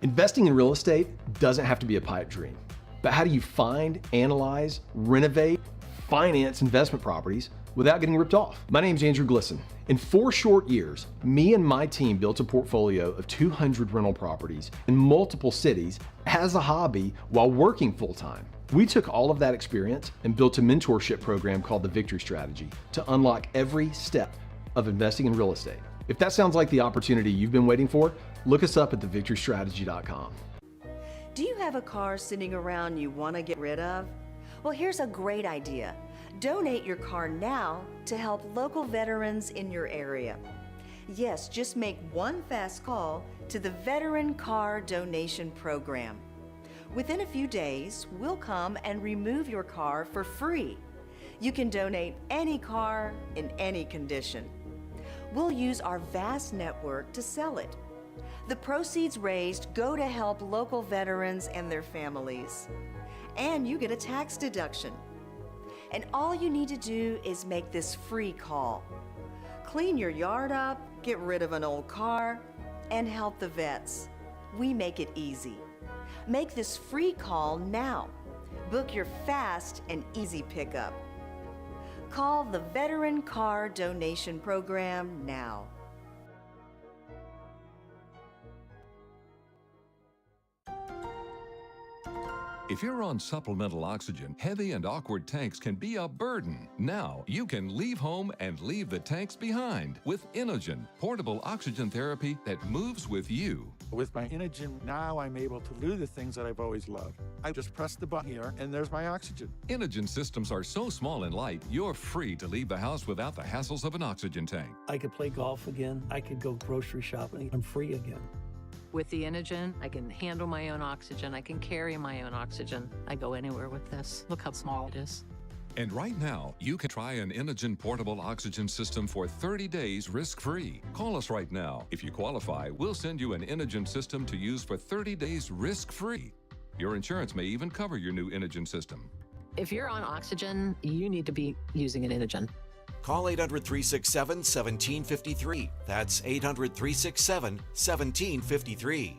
Investing in real estate doesn't have to be a pipe dream, but how do you find, analyze, renovate, finance investment properties without getting ripped off? My name's Andrew Glisson. In 4 short years, me and my team built a portfolio of 200 rental properties in multiple cities as a hobby while working full-time. We took all of that experience and built a mentorship program called the Victory Strategy to unlock every step of investing in real estate. If that sounds like the opportunity you've been waiting for, look us up at thevictorystrategy.com. Do you have a car sitting around you want to get rid of? Well, here's a great idea. Donate your car now to help local veterans in your area. Yes, just make one fast call to the Veteran Car Donation Program. Within a few days, we'll come and remove your car for free. You can donate any car in any condition. We'll use our vast network to sell it. The proceeds raised go to help local veterans and their families. And you get a tax deduction. And all you need to do is make this free call. Clean your yard up, get rid of an old car, and help the vets. We make it easy. Make this free call now. Book your fast and easy pickup. Call the Veteran Car Donation Program now. If you're on supplemental oxygen, heavy and awkward tanks can be a burden. Now you can leave home and leave the tanks behind with Inogen, portable oxygen therapy that moves with you. With my Inogen, now I'm able to do the things that I've always loved. I just press the button here, and there's my oxygen. Inogen systems are so small and light, you're free to leave the house without the hassles of an oxygen tank. I could play golf again. I could go grocery shopping. I'm free again. With the Inogen, I can handle my own oxygen. I can carry my own oxygen. I go anywhere with this. Look how small it is. And right now, you can try an Inogen portable oxygen system for 30 days risk-free. Call us right now. If you qualify, we'll send you an Inogen system to use for 30 days risk-free. Your insurance may even cover your new Inogen system. If you're on oxygen, you need to be using an Inogen. Call 800-367-1753. That's 800-367-1753.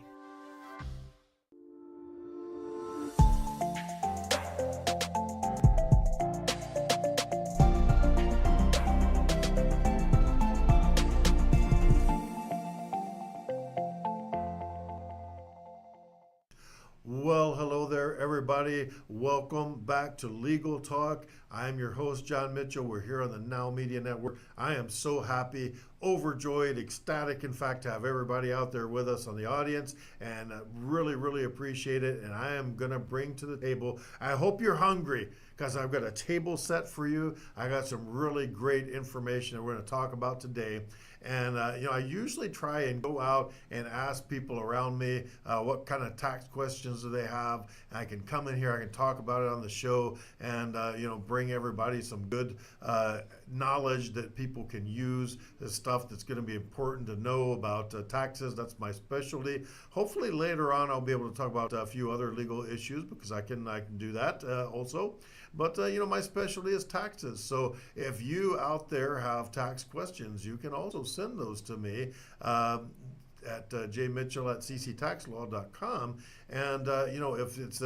Well, hello there, everybody. Welcome back to Legal Talk. I'm your host, John Mitchell. We're here on the Now Media Network. I am so happy, overjoyed, ecstatic, in fact, to have everybody out there with us on the audience, and really, really appreciate it. And I am going to bring to the table, I hope you're hungry, because I've got a table set for you. I got some really great information that we're going to talk about today. And, I usually try and go out and ask people around me what kind of tax questions do they have. And I can come in here, I can talk about it on the show, and, bring everybody some good knowledge that people can use, the stuff that's going to be important to know about taxes. That's my specialty. Hopefully later on I'll be able to talk about a few other legal issues, because I can do that also. But, my specialty is taxes. So if you out there have tax questions, you can also send those to me at jmitchell@cctaxlaw.com. And, if it's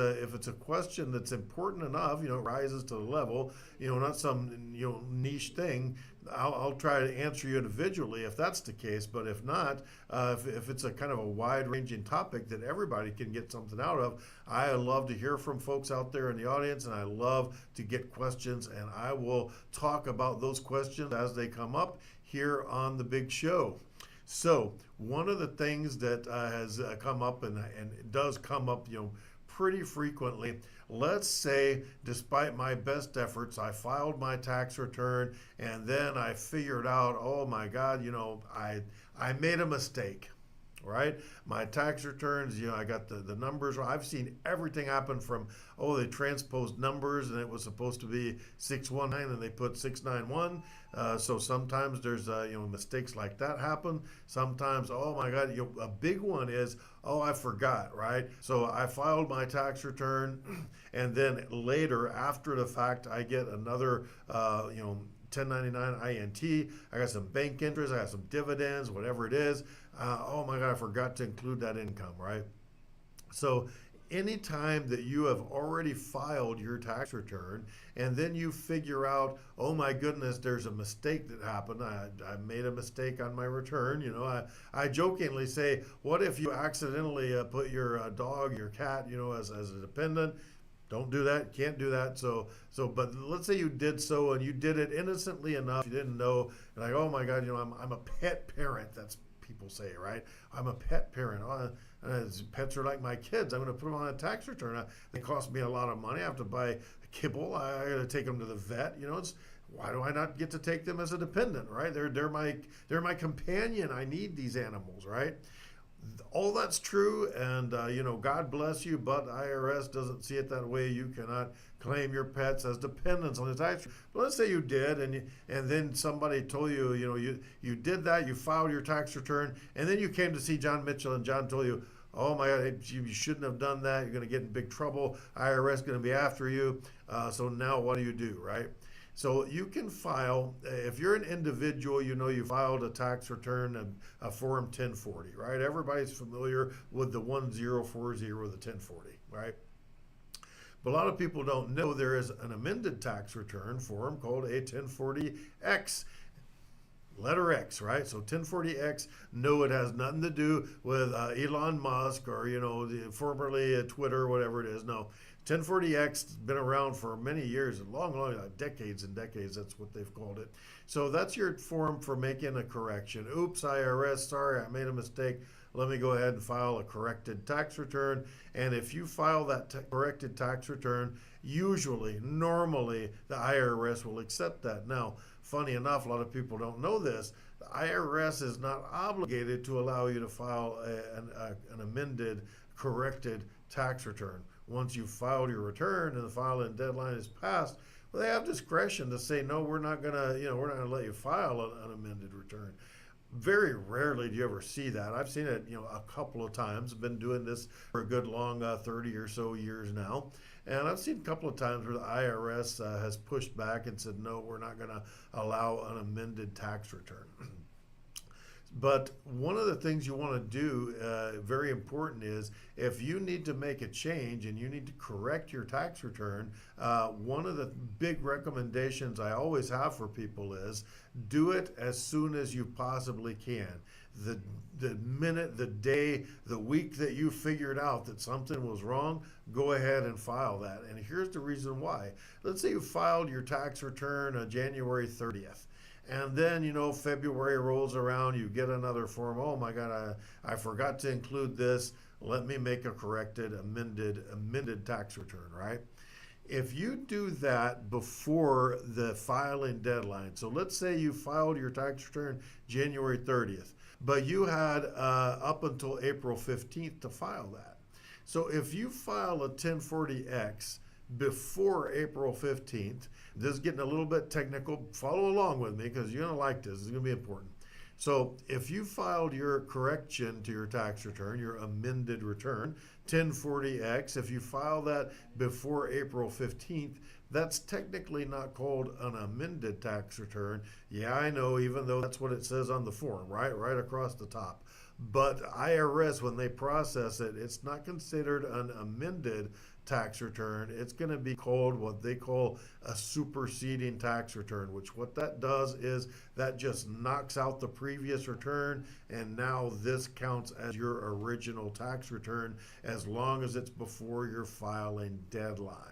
a question that's important enough, rises to the level, not some, niche thing, I'll try to answer you individually if that's the case. But if not, if it's a kind of a wide-ranging topic that everybody can get something out of, I love to hear from folks out there in the audience, and I love to get questions, and I will talk about those questions as they come up here on the big show. So one of the things that has come up and does come up, pretty frequently. Let's say, despite my best efforts, I filed my tax return, and then I figured out, oh my God, I made a mistake. Right? My tax returns, I got the numbers. I've seen everything happen from, they transposed numbers and it was supposed to be 619 and they put 691. So sometimes there's, mistakes like that happen. Sometimes, oh my God, a big one is, I forgot, right? So I filed my tax return, and then later, after the fact, I get another, 1099 INT, I got some bank interest, I got some dividends, whatever it is. Oh my God, I forgot to include that income, right? So anytime that you have already filed your tax return and then you figure out, oh my goodness, there's a mistake that happened. I made a mistake on my return. I jokingly say, what if you accidentally put your dog, your cat, as a dependent? Don't do that. Can't do that. But let's say you did so, and you did it innocently enough. You didn't know, like, oh my God, I'm a pet parent. That's people say, right? I'm a pet parent. Pets are like my kids. I'm going to put them on a tax return. They cost me a lot of money. I have to buy kibble. I got to take them to the vet. Why do I not get to take them as a dependent, right? They're my companion. I need these animals, right? All that's true, and God bless you, but IRS doesn't see it that way. You cannot claim your pets as dependents on the tax. But let's say you did, and then somebody told you, you did that, you filed your tax return, and then you came to see John Mitchell, and John told you, oh my God, you shouldn't have done that. You're going to get in big trouble. IRS is going to be after you. So now what do, right? So you can file, if you're an individual, you filed a tax return, a Form 1040, right? Everybody's familiar with the 1040, the 1040, right? But a lot of people don't know there is an amended tax return form called a 1040X. Letter X, right? So 1040X, no, it has nothing to do with Elon Musk or, formerly Twitter, whatever it is. No, 1040X has been around for many years, long, decades and decades. That's what they've called it. So that's your form for making a correction. Oops, IRS, sorry, I made a mistake. Let me go ahead and file a corrected tax return. And if you file that corrected tax return, normally, the IRS will accept that. Now, funny enough, a lot of people don't know this. The IRS is not obligated to allow you to file an amended, corrected tax return. Once you've filed your return and the filing deadline is passed, they have discretion to say, no, we're not gonna let you file an amended return. Very rarely do you ever see that. I've seen it, a couple of times. I've been doing this for a good long 30 or so years now. And I've seen a couple of times where the IRS has pushed back and said, no, we're not going to allow an amended tax return. But one of the things you want to do, very important, is if you need to make a change and you need to correct your tax return, one of the big recommendations I always have for people is do it as soon as you possibly can. the minute, the day, the week that you figured out that something was wrong, go ahead and file that. And here's the reason why. Let's say you filed your tax return on January 30th. And then, February rolls around, you get another form. Oh my God, I forgot to include this. Let me make a corrected, amended tax return, right? If you do that before the filing deadline, so let's say you filed your tax return January 30th, but you had up until April 15th to file that. So if you file a 1040X before April 15th, this is getting a little bit technical. Follow along with me because you're going to like this. It's going to be important. So if you filed your correction to your tax return, your amended return, 1040X, if you file that before April 15th, that's technically not called an amended tax return. Yeah, I know, even though that's what it says on the form, right? Right across the top. But IRS, when they process it, it's not considered an amended tax return. It's going to be called what they call a superseding tax return, which what that does is that just knocks out the previous return, and now this counts as your original tax return as long as it's before your filing deadline.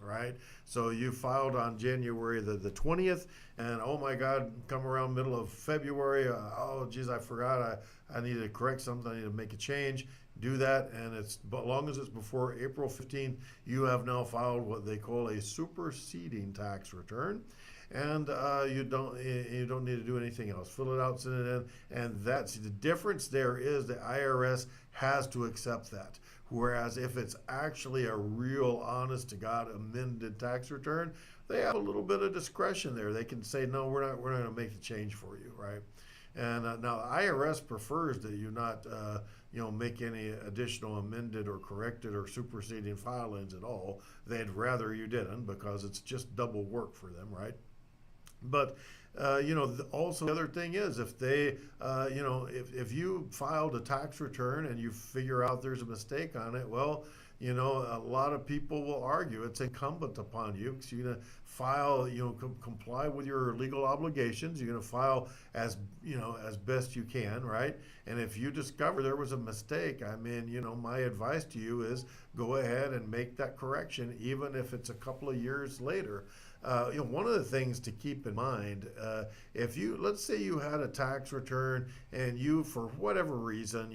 Right? So you filed on January the 20th, and oh my God, come around middle of February, oh geez, I forgot, I need to correct something, I need to make a change. Do that, and as long as it's before April 15th, you have now filed what they call a superseding tax return, and you don't need to do anything else. Fill it out, send it in, and that's the difference. There is the IRS has to accept that. Whereas if it's actually a real honest to God amended tax return, they have a little bit of discretion there. They can say, no, we're not going to make the change for you, right? And now the IRS prefers that you not make any additional amended or corrected or superseding filings at all. They'd rather you didn't because it's just double work for them, right? But also the other thing is if they, if you filed a tax return and you figure out there's a mistake on it, well, a lot of people will argue it's incumbent upon you because you're going to file, comply with your legal obligations. You're going to file as best you can, right? And if you discover there was a mistake, I mean, my advice to you is go ahead and make that correction, even if it's a couple of years later. One of the things to keep in mind, let's say you had a tax return and you, for whatever reason,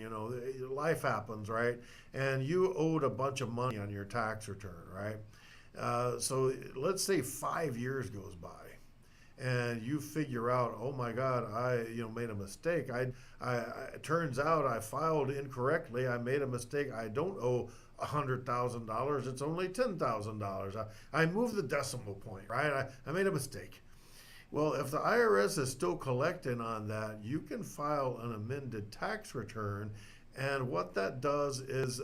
life happens, right? And you owed a bunch of money on your tax return, right? So let's say 5 years goes by and you figure out, oh my God, I made a mistake. It turns out I filed incorrectly. I made a mistake. I don't owe $100,000. It's only $10,000. I moved the decimal point, right? I made a mistake. Well, if the IRS is still collecting on that, you can file an amended tax return. And what that does is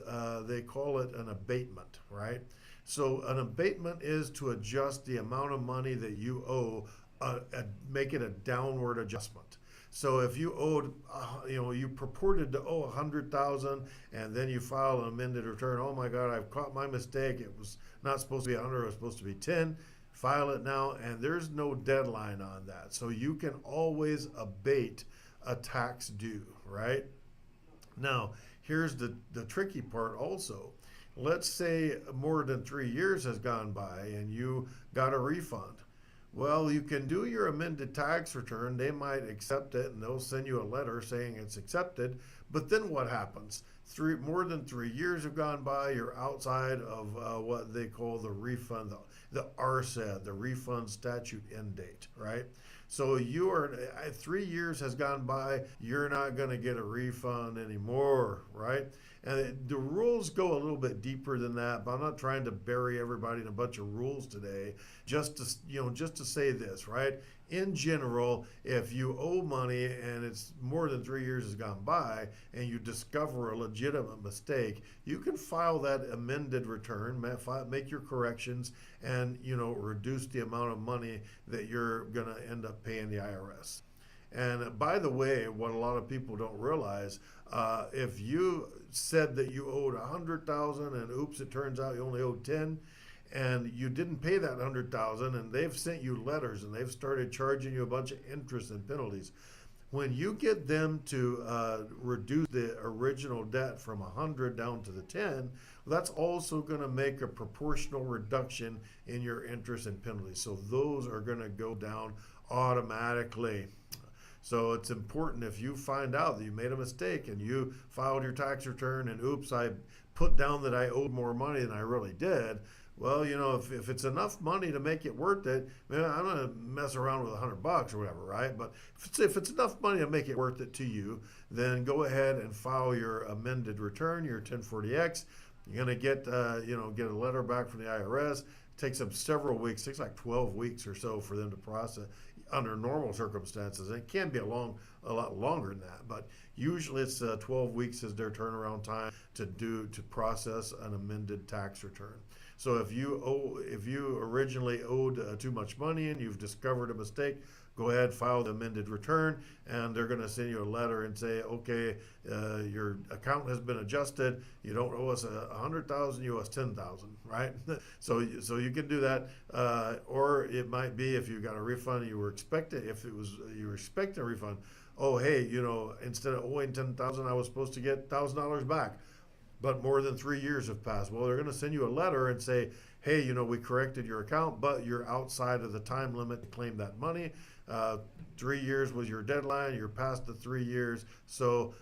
they call it an abatement, right? So an abatement is to adjust the amount of money that you owe, make it a downward adjustment. So if you owed, you purported to owe $100,000, and then you file an amended return. Oh my God, I've caught my mistake. It was not supposed to be 100. It was supposed to be 10. File it now, and there's no deadline on that. So you can always abate a tax due, right? Now, here's the tricky part also. Let's say more than 3 years has gone by, and you got a refund. Well, you can do your amended tax return. They might accept it, and they'll send you a letter saying it's accepted. But then what happens? More than 3 years have gone by. You're outside of what they call the refund, the RSED, the refund statute end date, right? So 3 years has gone by. You're not going to get a refund anymore, right? And the rules go a little bit deeper than that, but I'm not trying to bury everybody in a bunch of rules today. Just to say this, right? In general, if you owe money and it's more than 3 years has gone by and you discover a legitimate mistake, you can file that amended return, make your corrections, and reduce the amount of money that you're going to end up paying the IRS. And by the way, what a lot of people don't realize, if you said that you owed $100,000 and oops, it turns out you only owed 10, and you didn't pay that $100,000, and they've sent you letters and they've started charging you a bunch of interest and penalties. When you get them to reduce the original debt from 100 down to the 10, that's also going to make a proportional reduction in your interest and penalties. So those are going to go down automatically. So it's important, if you find out that you made a mistake and you filed your tax return and oops, I put down that I owed more money than I really did. Well, you know, if it's enough money to make it worth it, man, I'm going to mess around with $100 or whatever, right? But if it's enough money to make it worth it to you, then go ahead and file your amended return, your 1040X. You're going to get, get a letter back from the IRS. It takes them several weeks, takes like 12 weeks or so for them to process under normal circumstances. And it can be a lot longer than that, but usually it's 12 weeks is their turnaround time to process an amended tax return. So if you originally owed too much money and you've discovered a mistake, go ahead, file the amended return, and they're going to send you a letter and say, okay, your account has been adjusted. You don't owe us $100,000, you owe us $10,000, right? So you can do that, or it might be if you got a refund you were expecting. If you were expecting a refund, oh hey, instead of owing $10,000, I was supposed to get $1,000 back. But more than 3 years have passed. Well, they're going to send you a letter and say, hey, we corrected your account, but you're outside of the time limit to claim that money. 3 years was your deadline. You're past the 3 years. So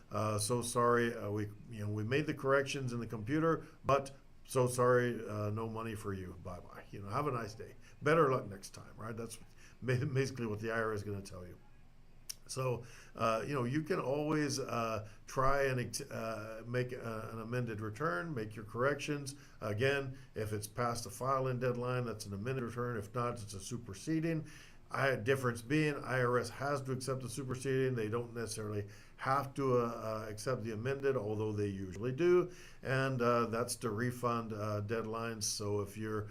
sorry. We made the corrections in the computer, but so sorry, no money for you. Bye-bye. Have a nice day. Better luck next time, right? That's basically what the IRS is going to tell you. So, you can always try and make an amended return, make your corrections. Again, if it's past the filing deadline, that's an amended return. If not, it's a superseding. Difference being, IRS has to accept the superseding. They don't necessarily have to accept the amended, although they usually do. And that's the refund deadlines. So if you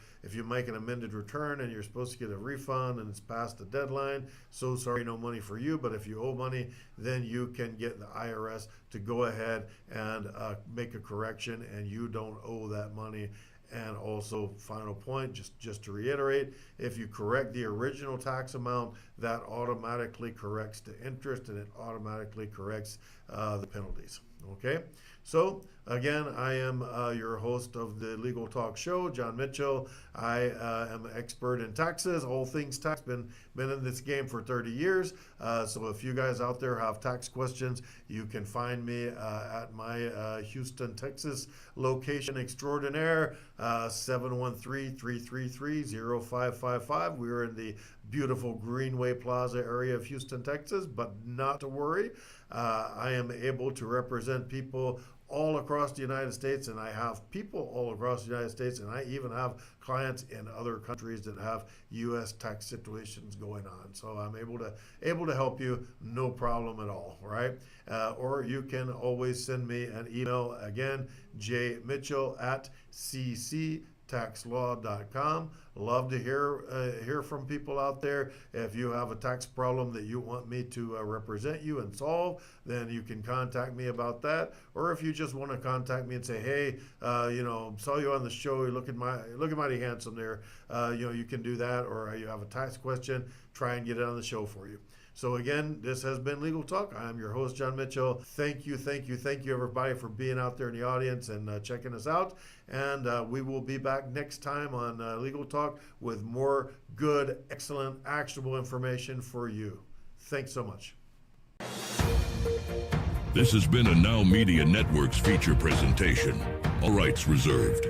make an amended return and you're supposed to get a refund and it's past the deadline, so sorry, no money for you. But if you owe money, then you can get the IRS to go ahead and make a correction, and you don't owe that money. And also, final point, just to reiterate, if you correct the original tax amount, that automatically corrects the interest and it automatically corrects the penalties. Okay? So, again, I am your host of the Legal Talk Show, John Mitchell. I am an expert in taxes, all things tax. Been in this game for 30 years. So if you guys out there have tax questions, you can find me at my Houston, Texas location extraordinaire, 713-333-0555. We're in the beautiful Greenway Plaza area of Houston, Texas, but not to worry. I am able to represent people all across the United States, and I have people all across the United States, and I even have clients in other countries that have U.S. tax situations going on. So I'm able to help you, no problem at all, right? Or you can always send me an email, again, jmitchell@cctaxlaw.com. Love to hear from people out there. If you have a tax problem that you want me to represent you and solve, then you can contact me about that. Or if you just want to contact me and say, hey, saw you on the show, you're looking mighty handsome there. You can do that. Or you have a tax question, try and get it on the show for you. So again, this has been Legal Talk. I am your host, John Mitchell. Thank you, everybody, for being out there in the audience and checking us out. And we will be back next time on Legal Talk with more good, excellent, actionable information for you. Thanks so much. This has been a NowMedia Networks feature presentation. All rights reserved.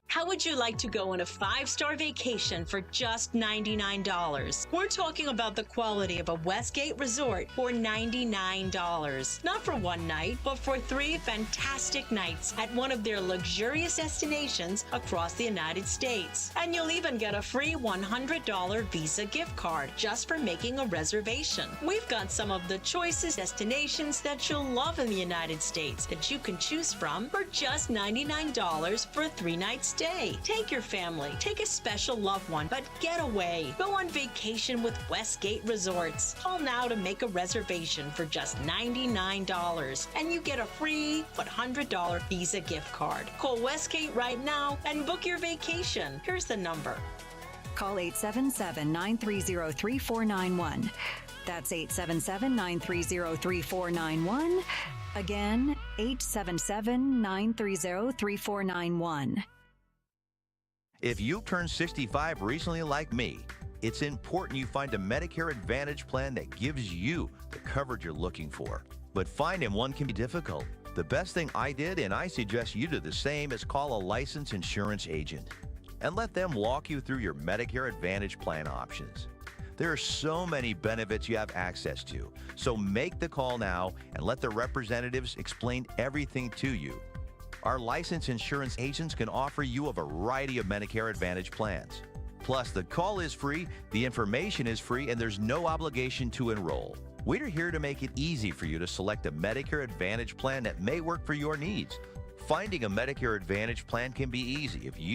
How would you like to go on a 5-star vacation for just $99? We're talking about the quality of a Westgate resort for $99. Not for one night, but for 3 fantastic nights at one of their luxurious destinations across the United States. And you'll even get a free $100 Visa gift card just for making a reservation. We've got some of the choicest destinations that you'll love in the United States that you can choose from for just $99 for a 3-night stay. Take your family, take a special loved one, but get away. Go on vacation with Westgate Resorts. Call now to make a reservation for just $99, and you get a free $100 Visa gift card. Call Westgate right now and book your vacation. Here's the number: Call 877-930-3491. That's 877-930-3491. Again, 877-930-3491. If you've turned 65 recently like me, it's important you find a Medicare Advantage plan that gives you the coverage you're looking for. But finding one can be difficult. The best thing I did, and I suggest you do the same, is call a licensed insurance agent and let them walk you through your Medicare Advantage plan options. There are so many benefits you have access to, so make the call now and let the representatives explain everything to you. Our licensed insurance agents can offer you a variety of Medicare Advantage plans. Plus, the call is free, the information is free, and there's no obligation to enroll. We're here to make it easy for you to select a Medicare Advantage plan that may work for your needs. Finding a Medicare Advantage plan can be easy if you